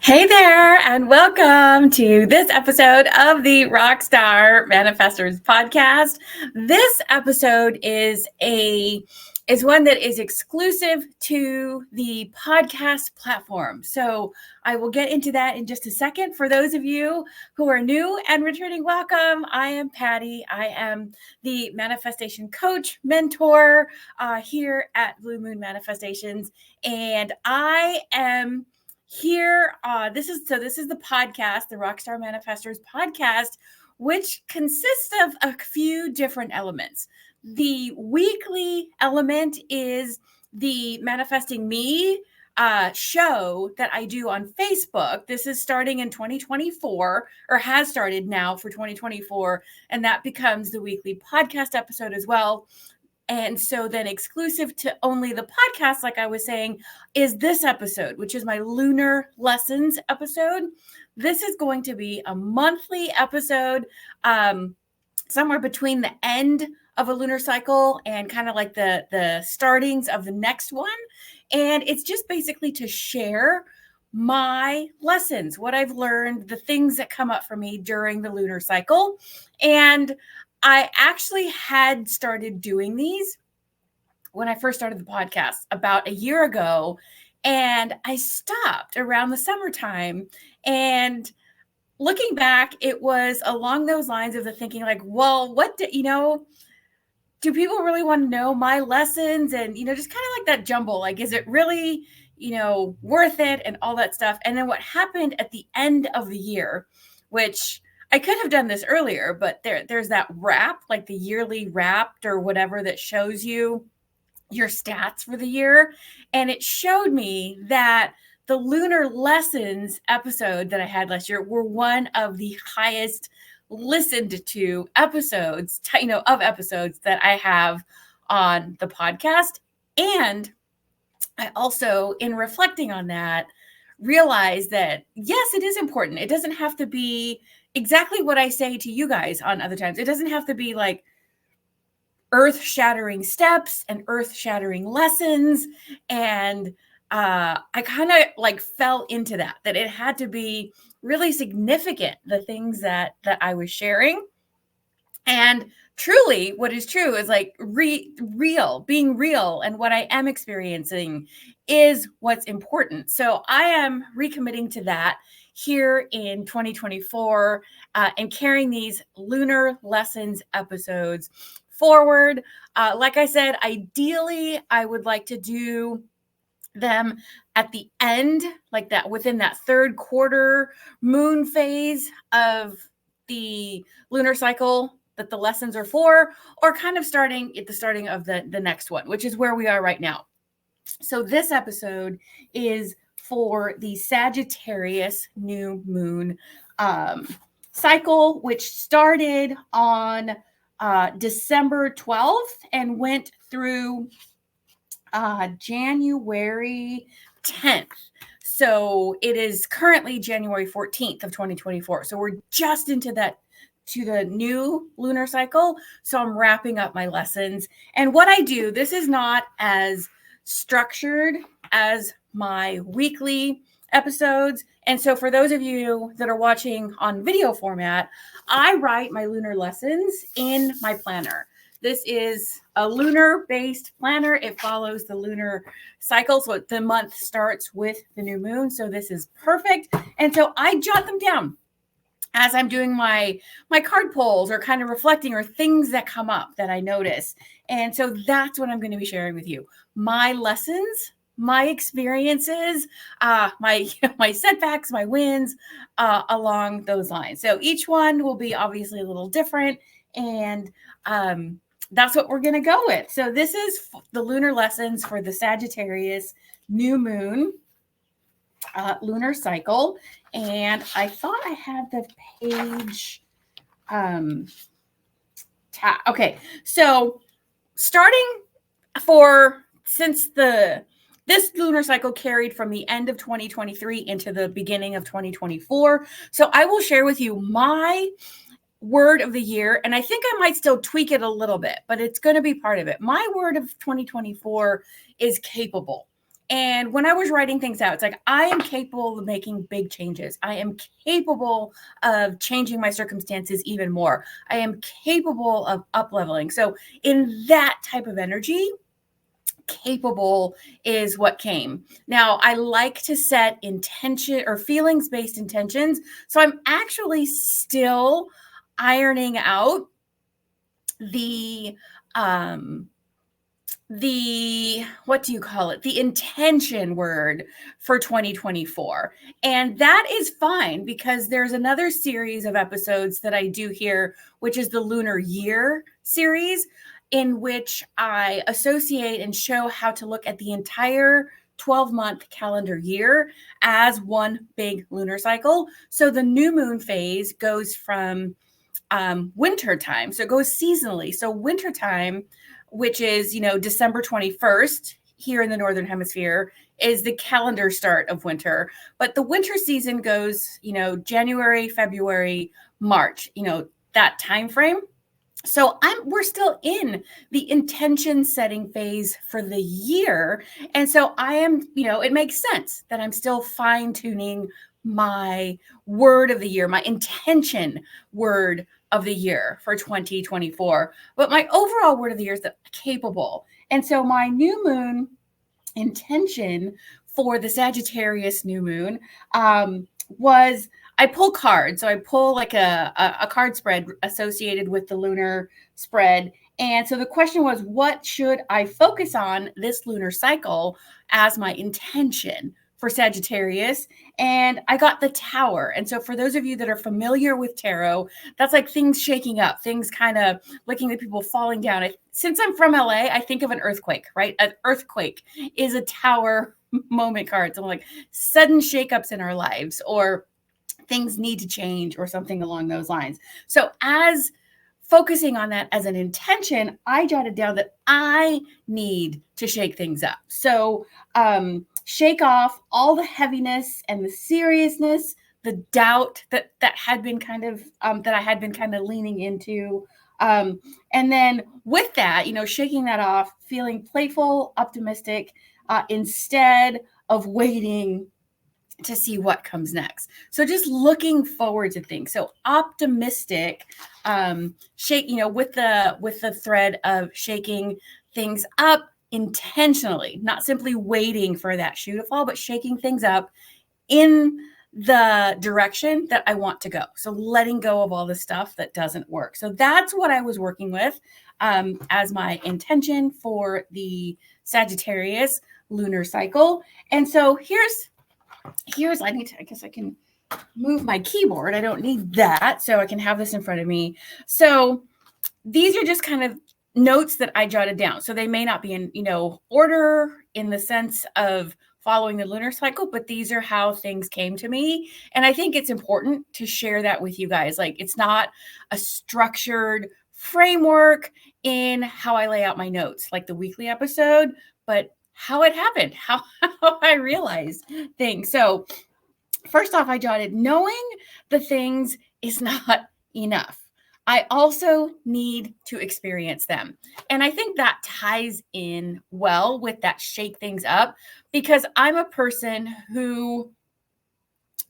Hey there, and welcome to this episode of the Rockstar Manifestors podcast. This episode is one that is exclusive to the podcast platform. So I will get into that in just a second. For those of you who are new and returning, welcome. I am Patty. I am the manifestation coach, mentor here at Blue Moon Manifestations, and I am here. This is the podcast, the Rockstar Manifestors podcast, which consists of a few different elements. The weekly element is the Manifesting Me show that I do on Facebook. This is starting in 2024, or has started now for 2024, and that becomes the weekly podcast episode as well. And so then exclusive to only the podcast, like I was saying, is this episode, which is my Lunar Lessons episode. This is going to be a monthly episode, somewhere between the end of a lunar cycle and kind of like the startings of the next one. And it's just basically to share my lessons, what I've learned, the things that come up for me during the lunar cycle. And I actually had started doing these when I first started the podcast about a year ago, and I stopped around the summertime. And looking back, it was along those lines of the thinking like, well, do people really want to know my lessons? And, just kind of like that jumble, like, is it really, worth it and all that stuff? And then what happened at the end of the year, which I could have done this earlier, but there's that wrap, like the yearly wrapped or whatever, that shows you your stats for the year. And it showed me that the Lunar Lessons episode that I had last year were one of the highest listened to episodes, of episodes that I have on the podcast. And I also, in reflecting on that, realized that, yes, it is important. It doesn't have to be exactly what I say to you guys on other times. It doesn't have to be like earth-shattering steps and earth-shattering lessons. And I kind of like fell into that it had to be really significant, the things that I was sharing. And truly, what is true is like being real, and what I am experiencing is what's important. So I am recommitting to that here in 2024, and carrying these Lunar Lessons episodes forward. Like I said, ideally, I would like to do them at the end, like that, within that third quarter moon phase of the lunar cycle that the lessons are for, or kind of starting at the starting of the next one, which is where we are right now. So this episode is for the Sagittarius New Moon cycle, which started on December 12th and went through January 10th. So it is currently January 14th of 2024. So we're just into the new lunar cycle. So I'm wrapping up my lessons. And what I do, this is not as structured as my weekly episodes. And so for those of you that are watching on video format, I write my lunar lessons in my planner. This is a lunar-based planner. It follows the lunar cycle. So the month starts with the new moon. So this is perfect. And so I jot them down as I'm doing my card pulls, or kind of reflecting, or things that come up that I notice. And so that's what I'm going to be sharing with you. My lessons, my experiences, my setbacks, my wins, along those lines. So each one will be obviously a little different. And that's what we're going to go with. So this is the Lunar Lessons for the Sagittarius New Moon lunar cycle. And I thought I had the page. Okay. So starting since this lunar cycle carried from the end of 2023 into the beginning of 2024. So I will share with you my word of the year, and I think I might still tweak it a little bit, but it's going to be part of it. My word of 2024 is capable. And when I was writing things out, it's like, I am capable of making big changes. I am capable of changing my circumstances even more. I am capable of up leveling. So in that type of energy, capable is what came. Now, I like to set intention or feelings based intentions. So I'm actually still ironing out the what do you call it? The intention word for 2024. And that is fine because there's another series of episodes that I do here, which is the Lunar Year series, in which I associate and show how to look at the entire 12-month calendar year as one big lunar cycle. So the new moon phase goes from winter time. So it goes seasonally. So winter time, which is, December 21st here in the Northern Hemisphere, is the calendar start of winter. But the winter season goes, January, February, March, that time frame. So we're still in the intention setting phase for the year. And so I am, it makes sense that I'm still fine tuning my word of the year, my intention word of the year for 2024. But my overall word of the year is capable. And so my new moon intention for the Sagittarius new moon was I pull cards. So I pull like a card spread associated with the lunar spread. And so the question was, what should I focus on this lunar cycle as my intention for Sagittarius? And I got the Tower. And so for those of you that are familiar with tarot, that's like things shaking up, things kind of looking at people falling down. Since I'm from LA, I think of an earthquake, right? An earthquake is a Tower moment card. So like sudden shakeups in our lives, or things need to change, or something along those lines. So as focusing on that as an intention, I jotted down that I need to shake things up. So shake off all the heaviness and the seriousness, the doubt that had been kind of that I had been kind of leaning into. And then with that, shaking that off, feeling playful, optimistic, instead of waiting to see what comes next. So just looking forward to things. So optimistic, shake, with the thread of shaking things up intentionally, not simply waiting for that shoe to fall, but shaking things up in the direction that I want to go. So letting go of all the stuff that doesn't work. So that's what I was working with as my intention for the Sagittarius lunar cycle. And so here's I guess I can move my keyboard. I don't need that. So I can have this in front of me. So these are just kind of notes that I jotted down. So they may not be in, order in the sense of following the lunar cycle, but these are how things came to me. And I think it's important to share that with you guys. Like, it's not a structured framework in how I lay out my notes, like the weekly episode, but how it happened, how I realized things. So first off, I jotted, knowing the things is not enough. I also need to experience them. And I think that ties in well with that shake things up, because I'm a person who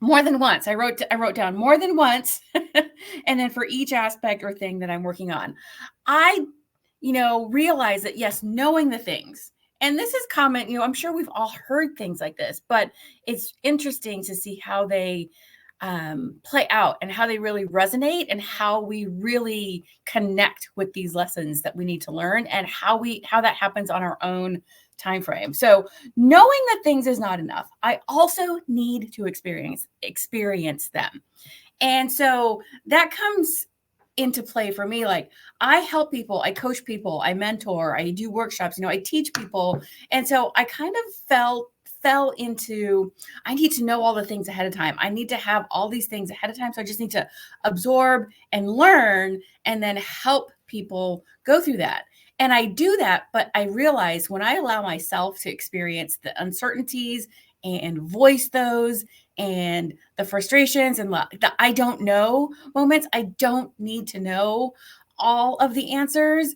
more than once, I wrote down more than once, and then for each aspect or thing that I'm working on, I, realize that, yes, knowing the things, and this is common, I'm sure we've all heard things like this, but it's interesting to see how they play out and how they really resonate and how we really connect with these lessons that we need to learn, and how that happens on our own time frame. So knowing that things is not enough, I also need to experience them. And so that comes into play for me. Like, I help people, I coach people, I mentor, I do workshops, I teach people. And so I kind of fell into, I need to know all the things ahead of time. I need to have all these things ahead of time. So I just need to absorb and learn and then help people go through that. And I do that, but I realize when I allow myself to experience the uncertainties and voice those, and the frustrations and the I don't know moments, I don't need to know all of the answers.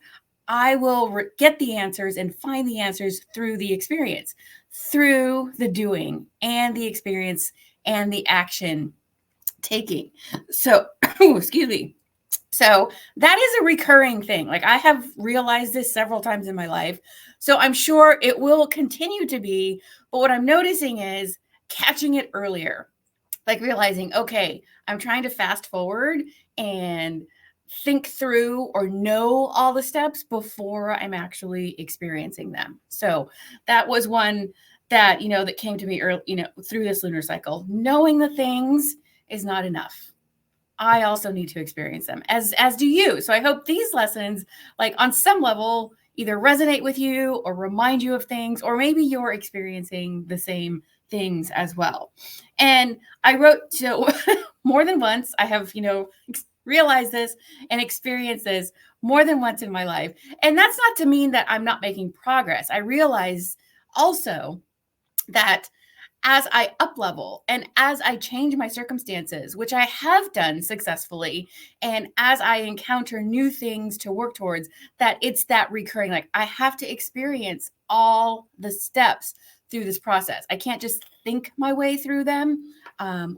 I will get the answers and find the answers through the experience, through the doing and the experience and the action taking. So, excuse me. So that is a recurring thing. Like, I have realized this several times in my life. So I'm sure it will continue to be. But what I'm noticing is catching it earlier, like realizing, okay, I'm trying to fast forward and think through or know all the steps before I'm actually experiencing them. So that was one that, that came to me early, through this lunar cycle. Knowing the things is not enough. I also need to experience them, as do you. So I hope these lessons, like on some level, either resonate with you or remind you of things, or maybe you're experiencing the same things as well. And I wrote to more than once. I have, realized this and experienced this more than once in my life. And that's not to mean that I'm not making progress. I realize also that as I up level and as I change my circumstances, which I have done successfully, and as I encounter new things to work towards, that it's that recurring, like I have to experience all the steps through this process. I can't just think my way through them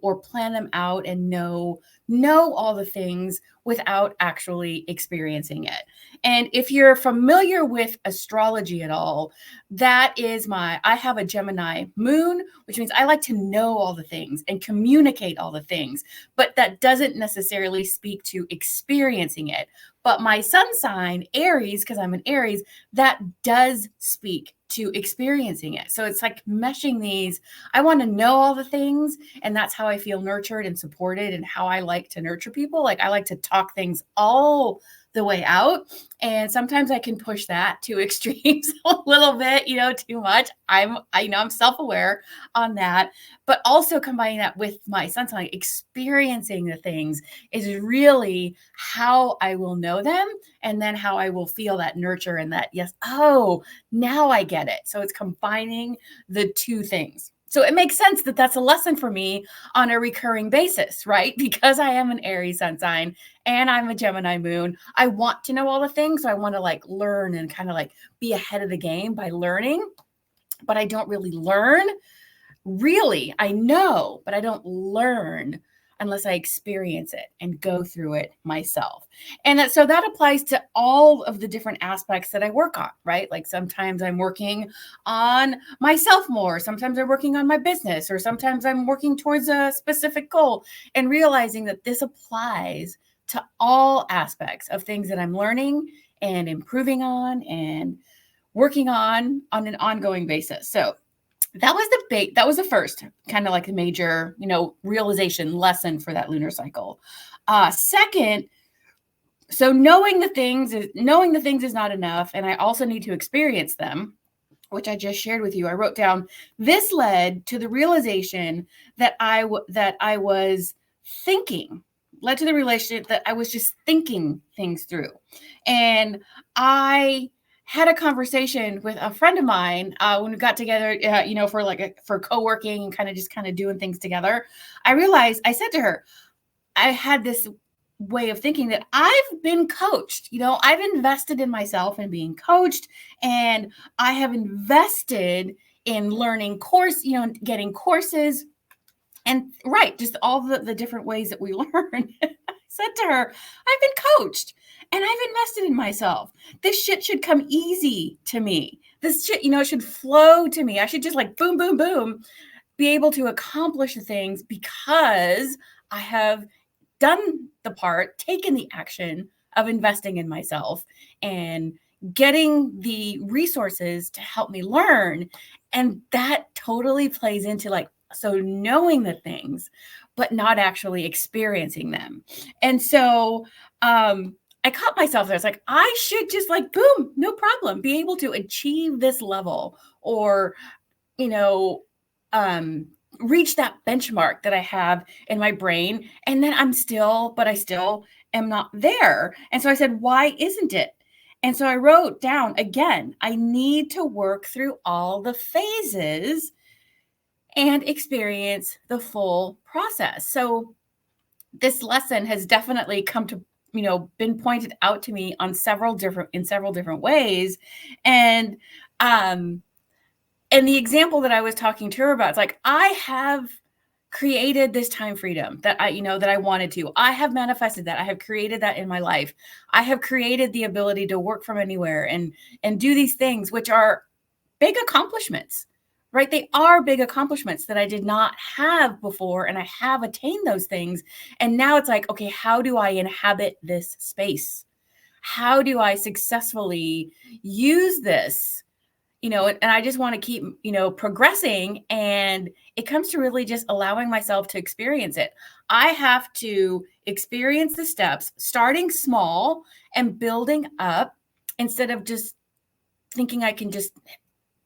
or plan them out and know all the things without actually experiencing it. And if you're familiar with astrology at all, that is I have a Gemini moon, which means I like to know all the things and communicate all the things, but that doesn't necessarily speak to experiencing it. But my sun sign, Aries, because I'm an Aries, that does speak to experiencing it. So it's like meshing these. I want to know all the things, and that's how I feel nurtured and supported, and how I like to nurture people. Like, I like to talk things all the way out. And sometimes I can push that to extremes a little bit, too much. I'm self-aware on that, but also combining that with my sun sign, experiencing the things is really how I will know them. And then how I will feel that nurture and that, yes, oh, now I get it. So it's combining the two things. So it makes sense that that's a lesson for me on a recurring basis, right? Because I am an Aries sun sign and I'm a Gemini moon. I want to know all the things. So I want to learn and kind of be ahead of the game by learning, but I don't really learn. Really, I know, but I don't learn unless I experience it and go through it myself. And so that applies to all of the different aspects that I work on, right? Like, sometimes I'm working on myself more. Sometimes I'm working on my business, or sometimes I'm working towards a specific goal, and realizing that this applies to all aspects of things that I'm learning and improving on and working on an ongoing basis. So that was the first kind of a major, realization lesson for that lunar cycle. Second, so knowing the things is not enough, and I also need to experience them, which I just shared with you. I wrote down, this led to the realization that I was thinking, led to the relationship that I was just thinking things through. And I had a conversation with a friend of mine when we got together, for co-working and kind of doing things together. I said to her, I had this way of thinking that I've been coached. I've invested in myself and being coached, and I have invested in learning getting courses, and just all the different ways that we learn. I said to her, I've been coached and I've invested in myself. This shit should come easy to me. This shit, it should flow to me. I should just boom, boom, boom, be able to accomplish the things because I have done the part, taken the action of investing in myself and getting the resources to help me learn. And that totally plays into so knowing the things, but not actually experiencing them. And so I caught myself there. It's like, I should just boom, no problem, be able to achieve this level, or, reach that benchmark that I have in my brain. And then I still am not there. And so I said, why isn't it? And so I wrote down again, I need to work through all the phases and experience the full process. So this lesson has definitely come to, been pointed out to me in several different ways. And And the example that I was talking to her about, it's like, I have created this time freedom that that I wanted to. I have manifested that. I have created that in my life. I have created the ability to work from anywhere and do these things, which are big accomplishments, right? They are big accomplishments that I did not have before, and I have attained those things. And now it's like, okay, how do I inhabit this space? How do I successfully use this? And I just want to keep, progressing. And it comes to really just allowing myself to experience it. I have to experience the steps, starting small and building up, instead of just thinking I can just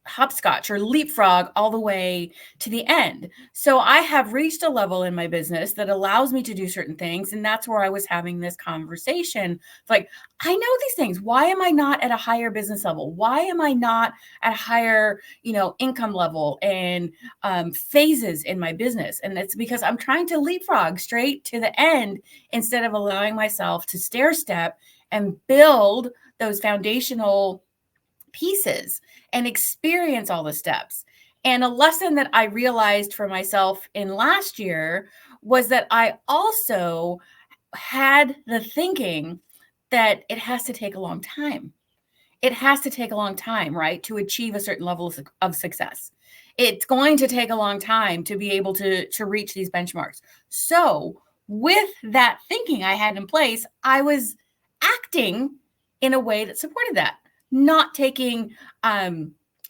hopscotch or leapfrog all the way to the end. So I have reached a level in my business that allows me to do certain things. And that's where I was having this conversation. It's like, I know these things. Why am I not at a higher business level? Why am I not at a higher, income level and phases in my business? And it's because I'm trying to leapfrog straight to the end instead of allowing myself to stair step and build those foundational pieces and experience all the steps. And a lesson that I realized for myself in last year was that I also had the thinking that it has to take a long time. It has to take a long time, right, to achieve a certain level of success. It's going to take a long time to be able to reach these benchmarks. So with that thinking I had in place, I was acting in a way that supported that, not taking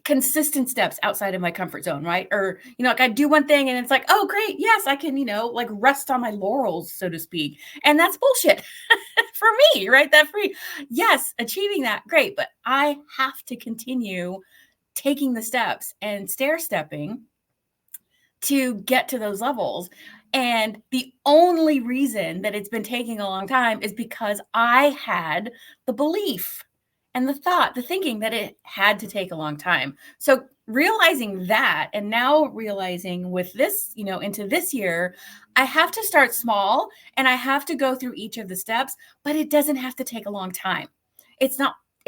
consistent steps outside of my comfort zone, right? Or, like I do one thing and it's like, oh, great. Yes, I can, like rest on my laurels, so to speak. And that's bullshit for me, right? Yes, achieving that, great. But I have to continue taking the steps and stair stepping to get to those levels. And the only reason that it's been taking a long time is because I had the belief and the thinking that it had to take a long time. So realizing that, and now realizing with this, into this year, I have to start small and I have to go through each of the steps, but it doesn't have to take a long time. It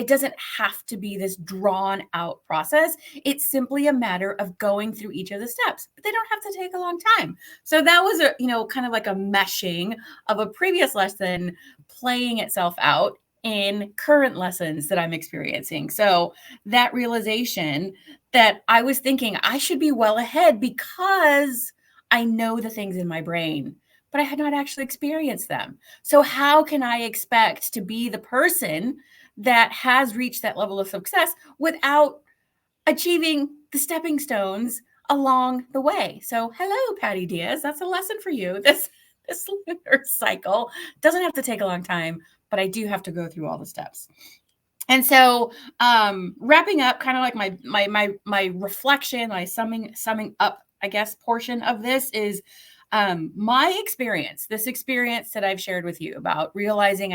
doesn't have to be this drawn out process. It's simply a matter of going through each of the steps, but they don't have to take a long time. So that was kind of like a meshing of a previous lesson playing itself out in current lessons that I'm experiencing. So that realization that I was thinking I should be well ahead because I know the things in my brain, but I had not actually experienced them. So how can I expect to be the person that has reached that level of success without achieving the stepping stones along the way? So hello, Patty Diaz. That's a lesson for you. This lunar cycle doesn't have to take a long time, but I do have to go through all the steps. And so wrapping up kind of like my reflection, my summing up, I guess, portion of this is my experience, this experience that I've shared with you about realizing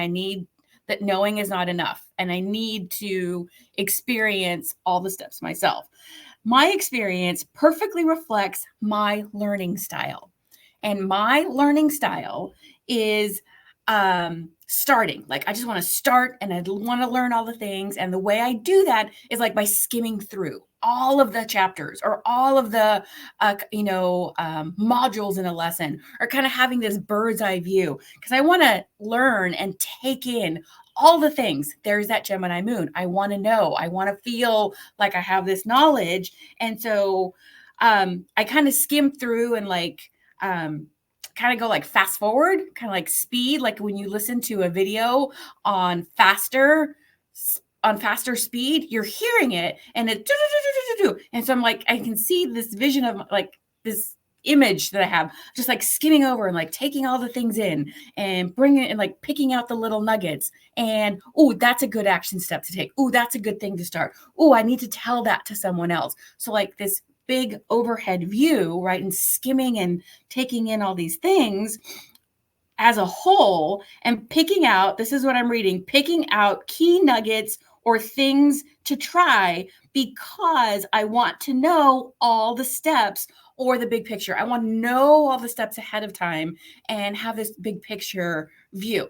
that knowing is not enough and I need to experience all the steps myself. My experience perfectly reflects my learning style. And my learning style is starting. Like I just want to start and I want to learn all the things. And the way I do that is like by skimming through all of the chapters or all of the, modules in a lesson, or kind of having this bird's eye view, because I want to learn and take in all the things. There's that Gemini moon. I want to know, I want to feel like I have this knowledge. And so I kind of skim through and kind of go like fast forward, kind of like speed, like when you listen to a video on faster speed, you're hearing it and it and so I'm like, I can see this vision of like this image that I have, just like skimming over and like taking all the things in and bringing it and like picking out the little nuggets. And oh, that's a good action step to take. Oh, that's a good thing to start. Oh, I need to tell that to someone else. So like this big overhead view, right? And skimming and taking in all these things as a whole and picking out, this is what I'm reading, picking out key nuggets or things to try because I want to know all the steps or the big picture. I want to know all the steps ahead of time and have this big picture view.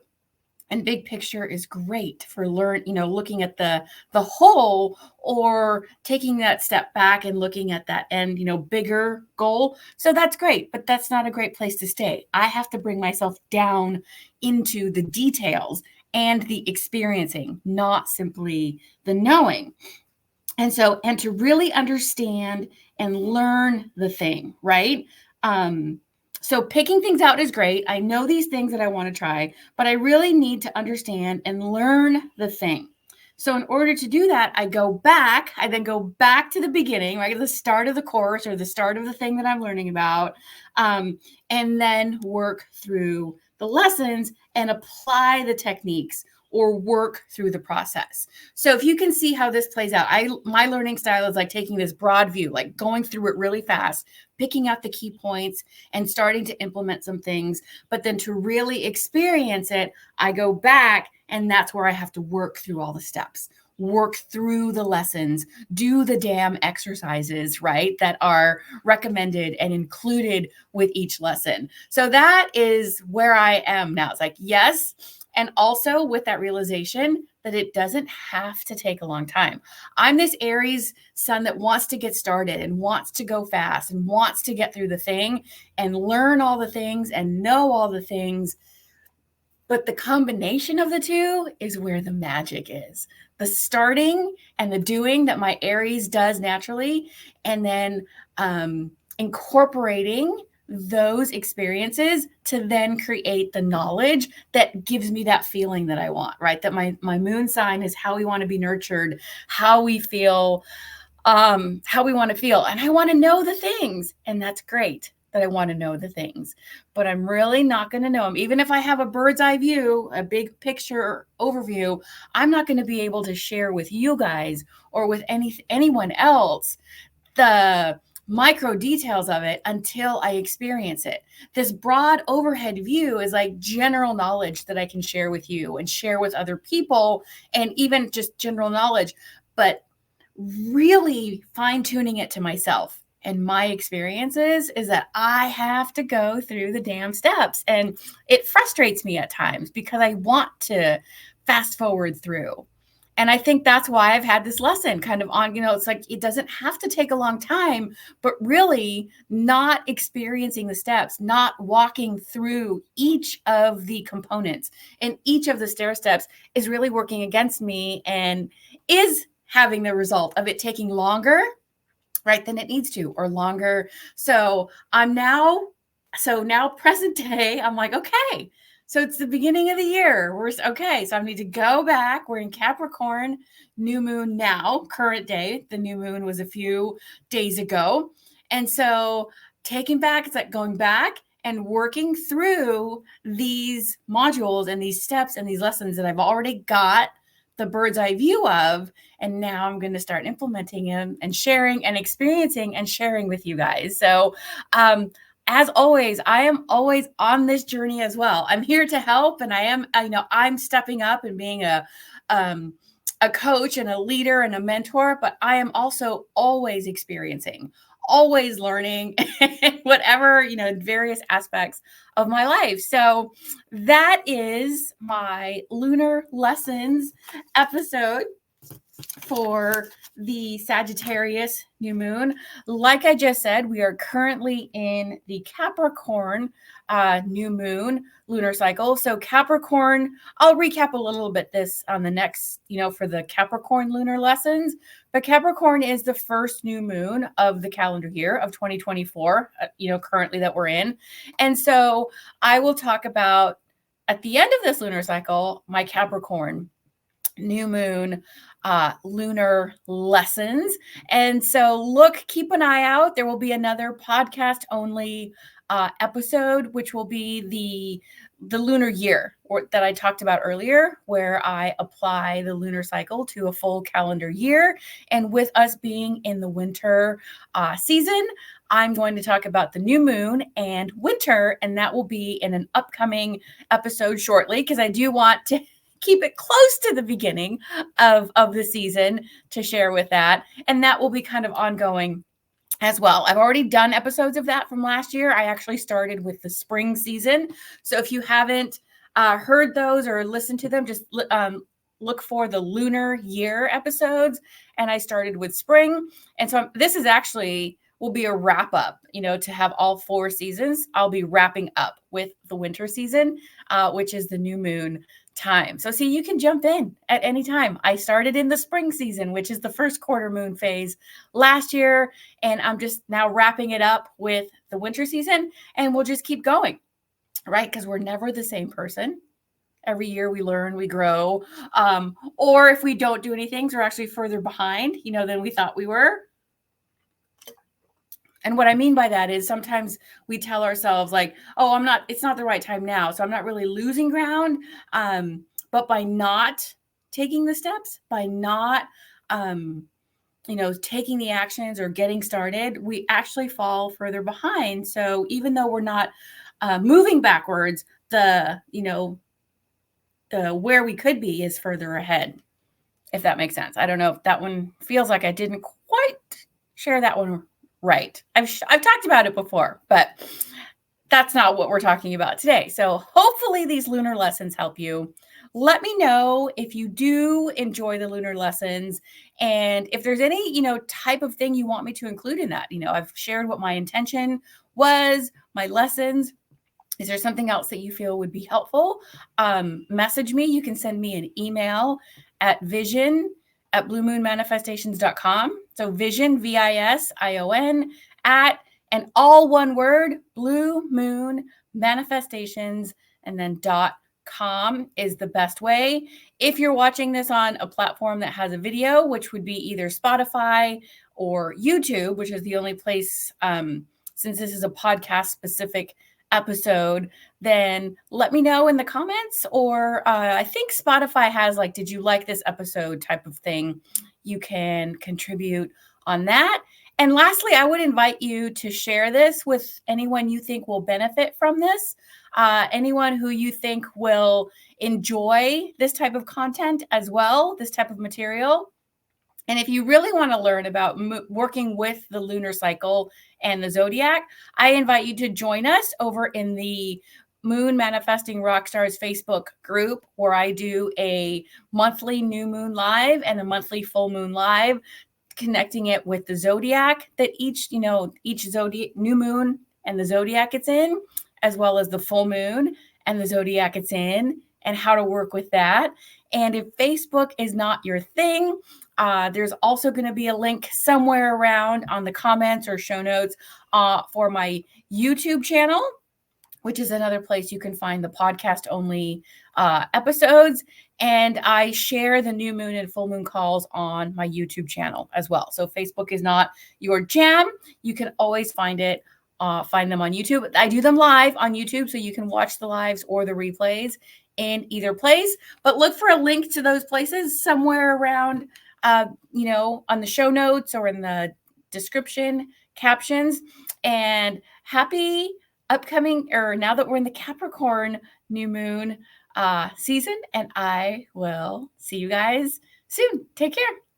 And big picture is great for looking at the whole, or taking that step back and looking at that end, bigger goal. So that's great, but that's not a great place to stay. I have to bring myself down into the details and the experiencing, not simply the knowing. And to really understand and learn the thing, right? So picking things out is great. I know these things that I want to try, but I really need to understand and learn the thing. So in order to do that, I then go back to the beginning, right? The start of the course or the start of the thing that I'm learning about, and then work through the lessons and apply the techniques or work through the process. So if you can see how this plays out, my learning style is like taking this broad view, like going through it really fast, picking out the key points and starting to implement some things. But then to really experience it, I go back, and that's where I have to work through all the steps, work through the lessons, do the damn exercises, right, that are recommended and included with each lesson. So that is where I am now. It's like, yes. And also with that realization that it doesn't have to take a long time. I'm this Aries sun that wants to get started and wants to go fast and wants to get through the thing and learn all the things and know all the things. But the combination of the two is where the magic is. The starting and the doing that my Aries does naturally, and then incorporating those experiences to then create the knowledge that gives me that feeling that I want, right? That my moon sign is how we want to be nurtured, how we feel, how we want to feel. And I want to know the things. And that's great that I want to know the things, but I'm really not going to know them. Even if I have a bird's eye view, a big picture overview, I'm not going to be able to share with you guys or with anyone else the micro details of it until I experience it. This broad overhead view is like general knowledge that I can share with you and share with other people, and even just general knowledge, but really fine-tuning it to myself and my experiences is that I have to go through the damn steps. And it frustrates me at times because I want to fast forward through. And I think that's why I've had this lesson kind of on, it's like, it doesn't have to take a long time, but really not experiencing the steps, not walking through each of the components and each of the stair steps is really working against me and is having the result of it taking longer, right, than it needs to, or longer. So now present day, I'm like, okay, so it's the beginning of the year. Okay, so I need to go back. We're in Capricorn, new moon now, current day. The new moon was a few days ago. And so it's like going back and working through these modules and these steps and these lessons that I've already got the bird's eye view of. And now I'm going to start implementing them and sharing and experiencing and sharing with you guys. So, as always, I am always on this journey as well. I'm here to help, and I'm stepping up and being a coach and a leader and a mentor, but I am also always experiencing, always learning, whatever, various aspects of my life. So that is my Lunar Lessons episode for the Sagittarius New Moon. Like I just said, we are currently in the Capricorn New Moon lunar cycle. So Capricorn, I'll recap a little bit this on the next, for the Capricorn lunar lessons. But Capricorn is the first new moon of the calendar year of 2024, currently that we're in. And so I will talk about, at the end of this lunar cycle, my Capricorn new moon lunar lessons. And so keep an eye out. There will be another podcast only episode, which will be the lunar year that I talked about earlier, where I apply the lunar cycle to a full calendar year. And with us being in the winter season, I'm going to talk about the new moon and winter, and that will be in an upcoming episode shortly, because I do want to keep it close to the beginning of the season to share with that. And that will be kind of ongoing as well. I've already done episodes of that from last year. I actually started with the spring season. So if you haven't heard those or listened to them, just look for the lunar year episodes. And I started with spring. And so this is actually will be a wrap up, to have all 4 seasons. I'll be wrapping up with the winter season, which is the new moon time. So see, you can jump in at any time. I started in the spring season, which is the first quarter moon phase last year. And I'm just now wrapping it up with the winter season, and we'll just keep going, right? Because we're never the same person. Every year we learn, we grow. Or if we don't do anything, we're actually further behind, than we thought we were. And what I mean by that is sometimes we tell ourselves like, oh, it's not the right time now. So I'm not really losing ground. But by not taking the steps, by not, taking the actions or getting started, we actually fall further behind. So even though we're not moving backwards, the where we could be is further ahead, if that makes sense. I don't know if that one feels like I didn't quite share that one right. I've talked about it before, but that's not what we're talking about today. So hopefully these lunar lessons help you. Let me know if you do enjoy the lunar lessons and if there's any, type of thing you want me to include in that. I've shared what my intention was, my lessons. Is there something else that you feel would be helpful? Message me. You can send me an email at vision@bluemoonmanifestations.com. So vision, VISION, and all one word, Blue Moon Manifestations, and then .com is the best way. If you're watching this on a platform that has a video, which would be either Spotify or YouTube, which is the only place, since this is a podcast specific episode, then let me know in the comments, or I think Spotify has like, did you like this episode type of thing. You can contribute on that. And lastly, I would invite you to share this with anyone you think will benefit from this, anyone who you think will enjoy this type of content as well, this type of material. And if you really want to learn about working with the lunar cycle and the zodiac, I invite you to join us over in the Moon Manifesting Rockstars Facebook group, where I do a monthly new moon live and a monthly full moon live, connecting it with the zodiac that each zodiac, new moon and the zodiac it's in, as well as the full moon and the zodiac it's in, and how to work with that. And if Facebook is not your thing, there's also going to be a link somewhere around on the comments or show notes for my YouTube channel, which is another place you can find the podcast only episodes. And I share the new moon and full moon calls on my YouTube channel as well. So Facebook is not your jam. You can always find them on YouTube. I do them live on YouTube, so you can watch the lives or the replays in either place. But look for a link to those places somewhere around, on the show notes or in the description captions. And happy upcoming, or now that we're in the Capricorn new moon season, and I will see you guys soon. Take care.